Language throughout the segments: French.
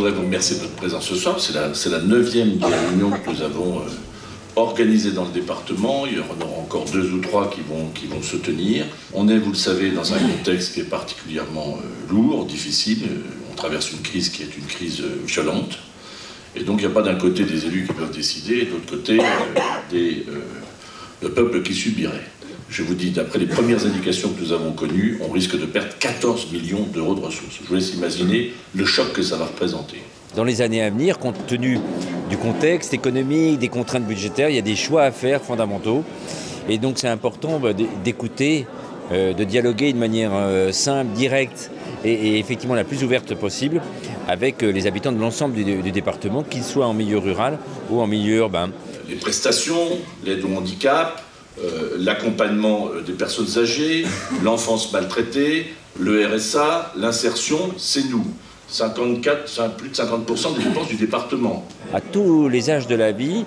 voudrais vous remercier de votre présence ce soir. C'est la 9e réunion que nous avons organisée dans le département. Il y en aura encore 2 ou 3 qui vont se tenir. On est, vous le savez, dans un contexte qui est particulièrement lourd, difficile. On traverse une crise qui est une crise violente. Et donc il n'y a pas d'un côté des élus qui peuvent décider, et de l'autre côté le peuple qui subirait. Je vous dis, d'après les premières indications que nous avons connues, on risque de perdre 14 millions d'euros de ressources. Je vous laisse imaginer le choc que ça va représenter. Dans les années à venir, compte tenu du contexte économique, des contraintes budgétaires, il y a des choix à faire fondamentaux. Et donc c'est important d'écouter, de dialoguer de manière simple, directe et effectivement la plus ouverte possible avec les habitants de l'ensemble du département, qu'ils soient en milieu rural ou en milieu urbain. Les prestations, l'aide au handicap, l'accompagnement des personnes âgées, l'enfance maltraitée, le RSA, l'insertion, c'est nous. Plus de 50% des dépenses du département. À tous les âges de la vie,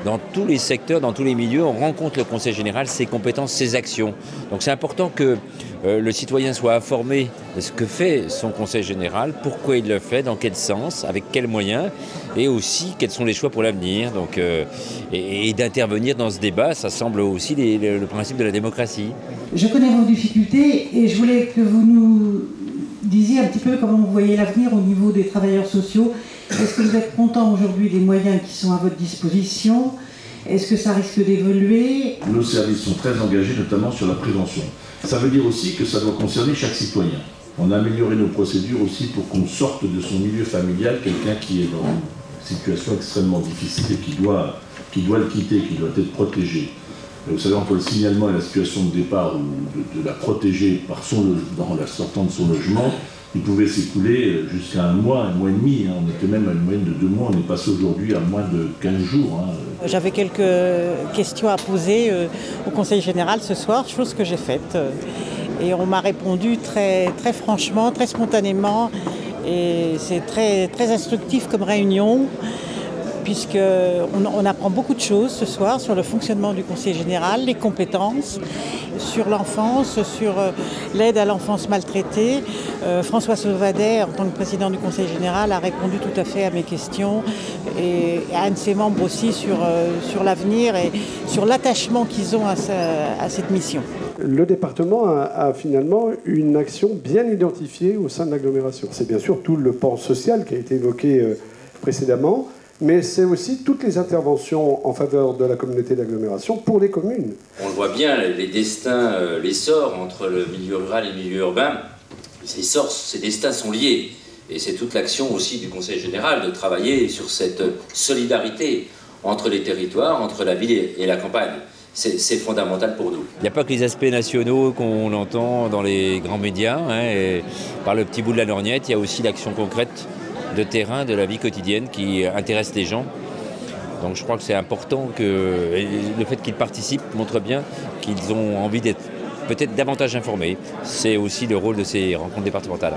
dans tous les secteurs, dans tous les milieux, on rencontre le Conseil général, ses compétences, ses actions. Donc c'est important que le citoyen soit informé de ce que fait son Conseil général, pourquoi il le fait, dans quel sens, avec quels moyens, et aussi quels sont les choix pour l'avenir. Donc, et d'intervenir dans ce débat, ça semble aussi le principe de la démocratie. Je connais vos difficultés et je voulais que vous nous disiez un petit peu comment vous voyez l'avenir au niveau des travailleurs sociaux. Est-ce que vous êtes content aujourd'hui des moyens qui sont à votre disposition? Est-ce que ça risque d'évoluer? Nos services sont très engagés, notamment sur la prévention. Ça veut dire aussi que ça doit concerner chaque citoyen. On a amélioré nos procédures aussi pour qu'on sorte de son milieu familial quelqu'un qui est dans une situation extrêmement difficile et qui doit le quitter, qui doit être protégé. Vous savez, entre le signalement et la situation de départ, ou de la protéger dans la sortant de son logement, il pouvait s'écouler jusqu'à un mois et demi. On était même à une moyenne de 2 mois. On est passé aujourd'hui à moins de 15 jours. J'avais quelques questions à poser au Conseil général ce soir, chose que j'ai faite. Et on m'a répondu très, très franchement, très spontanément. Et c'est très, très instructif comme réunion, puisqu'on apprend beaucoup de choses ce soir sur le fonctionnement du Conseil général, les compétences, sur l'enfance, sur l'aide à l'enfance maltraitée. François Sauvadet, en tant que président du Conseil général, a répondu tout à fait à mes questions, et à un de ses membres aussi sur l'avenir et sur l'attachement qu'ils ont à cette mission. Le département a finalement une action bien identifiée au sein de l'agglomération. C'est bien sûr tout le pan social qui a été évoqué précédemment, mais c'est aussi toutes les interventions en faveur de la communauté d'agglomération pour les communes. On le voit bien, les destins, l'essor entre le milieu rural et le milieu urbain, ces destins sont liés. Et c'est toute l'action aussi du Conseil général de travailler sur cette solidarité entre les territoires, entre la ville et la campagne. C'est fondamental pour nous. Il n'y a pas que les aspects nationaux qu'on entend dans les grands médias, et par le petit bout de la lorgnette, il y a aussi l'action concrète de terrain, de la vie quotidienne qui intéresse les gens. Donc je crois que c'est important que le fait qu'ils participent montre bien qu'ils ont envie d'être peut-être davantage informés. C'est aussi le rôle de ces rencontres départementales.